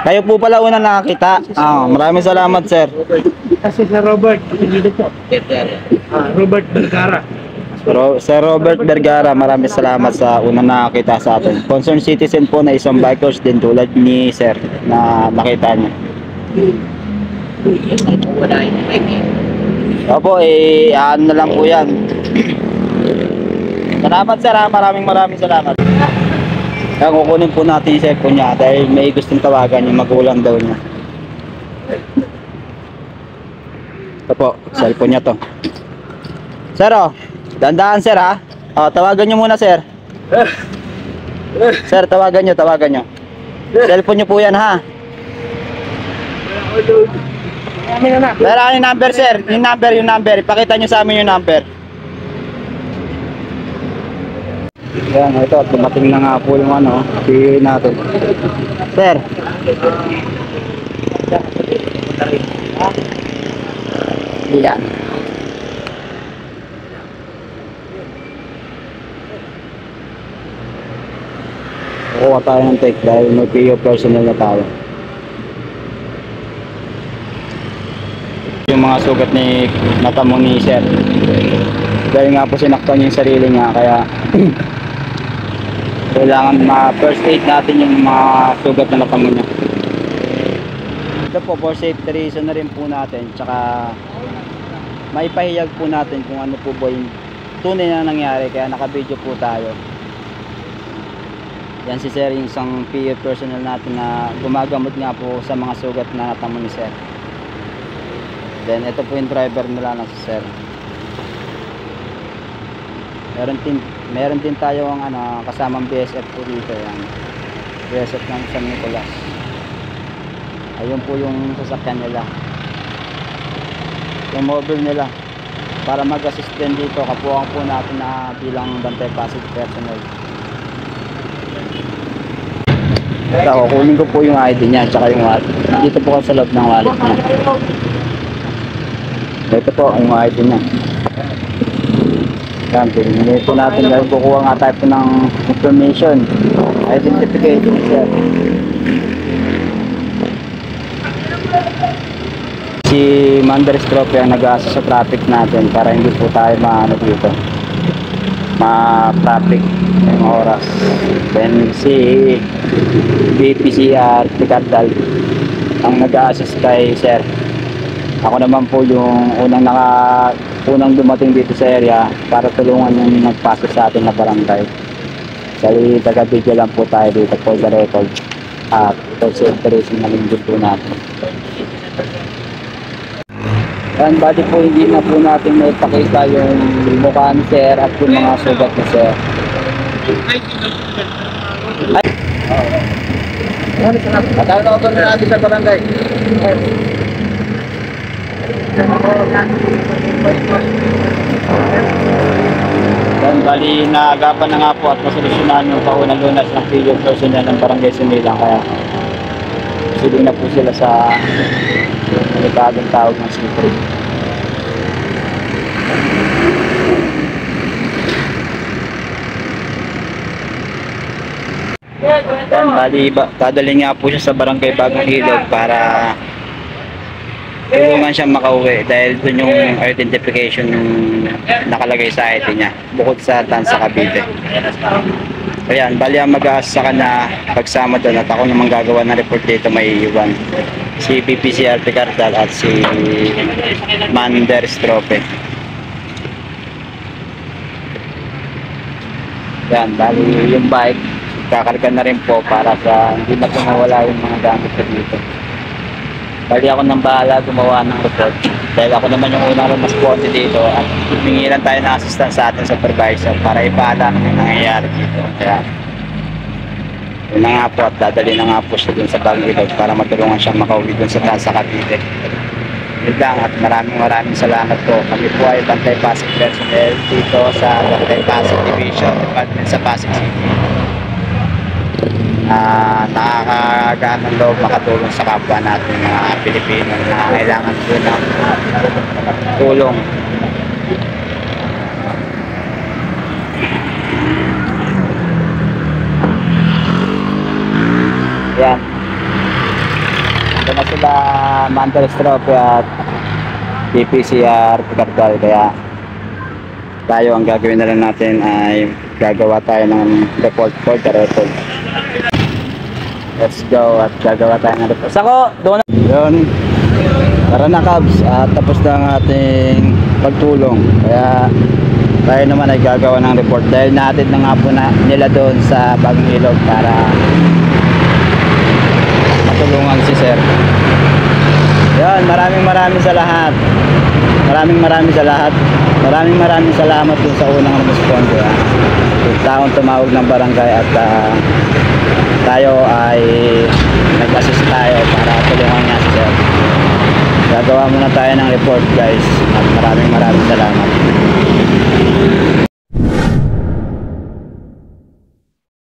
Kayo po pala una nakakita. Maraming salamat, sir. Kasi sa Robert, Robert Vergara. Sir Robert Vergara, maraming salamat sa una nakakita sa atin. Concerned citizen po na isang bikers din tulad ni sir na nakita niya. Opo, ano na lang po yan. Salamat sir, maraming salamat. Kaya kukunin po natin yung cellphone niya dahil may gustong tawagan yung magulang daw niya. Ito po, cellphone niya to. Sir, dandaan sir ha. Tawagan niyo muna sir. Sir, tawagan niyo. Cellphone niyo po yan ha. Sir, ano yung number sir? Yung number. Ipakita niyo sa amin yung number. Yan, ito, dumating na nga po yung piliin natin. Sir. Yan. Kukuha tayo ng take dahil may PO personnel na tayo. Yung mga sugat ni natamo ni sir. Dahil nga po sinaktan niya yung sarili niya kaya kailangan ma-first aid natin yung mga sugat na natamo niya. Ito po for safety reason na rin po natin, tsaka maipahiyag po natin kung ano po ba yung tunay na nangyari, kaya naka-video po tayo. Yan si sir, yung isang PA personnel natin na gumagamot nga po sa mga sugat na natamo ni sir. Then ito po yung driver nila na si sir. Meron din tayo ang kasamang BSF po dito, yan. BSF ng San Nicolas. Ayun po yung sasakyan nila. Yung mobile nila. Para mag-assist din dito, kapuhan po natin na bilang bantay passive personnel. Ito, kunin ko po yung ID niya, tsaka yung wallet. Dito po sa loob ng wallet niya. Ito po, yung ID niya. Yan, pinili po natin dahil kukuha nga tayo po ng information. Identification niya. Si Manders Trophy ang nag-aasa sa traffic natin para hindi po tayo dito ma-traffic yung oras. Then si BPCR Ticardal ang nag-a-assist kay sir. Ako naman po yung unang dumating dito sa area para tulungan yung nagpasok sa atin na barangay. Kasi taga-video lang po tayo dito for the record at for safety na lingkod po natin. Yan, bali po hindi na po natin may pakita yung mukha ni sir at yung mga sugat ni sir. Patawag ako na natin sa barangay. Yan, bali naagapan na nga po at nasolusyonan yung kaunang lunas ng PO personnel ng barangay Sinilang, kaya siling na po sila sa bagong tawag ng secret. Yan, bali dadalhin nga po siya sa barangay Bagong Ilog para tulungan siya makauwi dahil dun yung identification yung nakalagay sa ID niya bukod sa Tansa Cavite. Ayan, bali ang mag-aasa ka na pagsama doon at ako naman gagawa ng report dito, may iwan si PPCR Ticardal at si Manders Trophy. Yan, bali yung bike kakarga na rin po para sa hindi na mawala yung mga gamit ko dito. Bali ako nang bahala gumawa ng report dahil ako naman yung unang responde dito at humingilan tayo ng assistance sa ating supervisor para ipaalam yung nangyayari dito. Kaya yun na nga po at dadali na nga po siya dun sa Bagong Ilog para matulungan siyang makauwi dun sa Tansa Cavite. Yun lang at maraming salamat po. Kami po ay Bantay Pasig personnel dito sa Bantay Pasig Division Department sa Pasig City. Nakakagaan ng loob makatulong sa kapwa natin mga Pilipino na kailangan po ng tulong. Yan. ito na sila Mantel Strope at PPCR Cardal, kaya tayo ang gagawin na lang natin ay gagawa tayo ng report for the record. Let's go at gagawa tayo ng report. Sako, doon na. Yun. Tara na Cubs, at tapos na ang ating pagtulong, kaya tayo naman ay gagawa ng report dahil natin na nga po na nila doon sa Bagong Ilog para matulungan si sir. Yan, maraming sa lahat. Maraming salamat dun sa unang responde. Yung taong tumawag ng barangay at tayo ay nag-assist tayo para tulungan niya si sir. Gagawa muna tayo ng report guys, at maraming salamat.